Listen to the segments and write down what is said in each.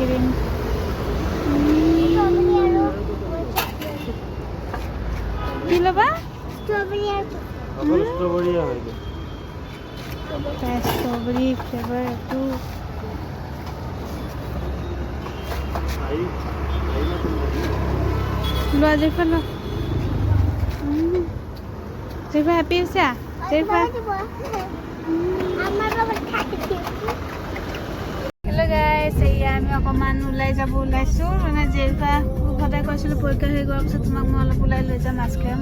cream কি ল'বা strawberry flavour এইটো লোৱা জেফা লোৱা জেফা হেপী হৈছা জেফা হেল্ল' গাইছ এয়া আমি অকণমান ওলাই যাব ওলাইছোঁ মানে জেফা সদায় কৈছিলোঁ পৰীক্ষা হৈ যোৱাৰ পিছত তোমাক মই অলপ ওলাই লৈ যাম আইচক্ৰীম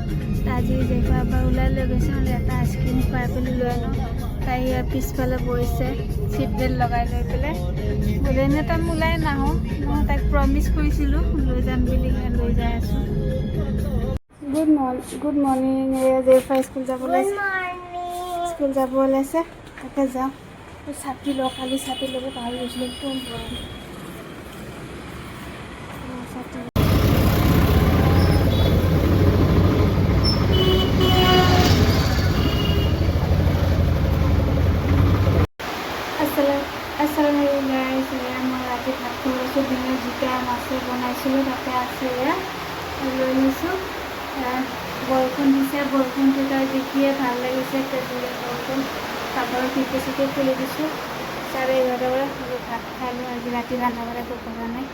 আজি জেফা এবাৰ ওলাই লৈ গৈছে মানে এটা আইচক্ৰীম খুৱাই পেলি লৈ আনো তাই ইয়াৰ পিছফালে বহিছে চিট বেল্ট লগাই লৈ পেলাই বোলে এনে তাই ওলাই নাহোঁ মই তাইক প্ৰমিছ কৰিছিলোঁ লৈ যাম বুলি লৈ যাই আছোঁ গুড মৰ্ণিং এয়া জেফা স্কুল যাব ওলাইছে তাকে যাওঁ ছাতি লওঁ কালি ছাতি ল'ব পাহৰি গৈছিলোঁ একদম গৰম ছাতি আসসালামু আলাইকুম মই ৰাতি ভাত খাই লৈছোঁ দিনৰ জিকা মাছে বনাইছিলোঁ তাতে আছে এয়া লৈ লৈছোঁ বৰষুণ দিছে বৰষুণ তেতিয়া দেখিয়ে ভাল লাগিছে বৰষুণ কাপোৰৰ টিপে খুলি দিছোঁ 11:30 বজাত ভাত খালোঁ আজি ৰাতি ৰন্ধা বঢ়া একো কৰা নাই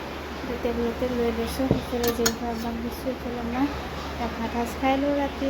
টেবুলতে লৈ লৈছোঁ সেইফালে জেফাক দিছোঁ এইফালে মই ভাত সাজ খাই লওঁ ৰাতি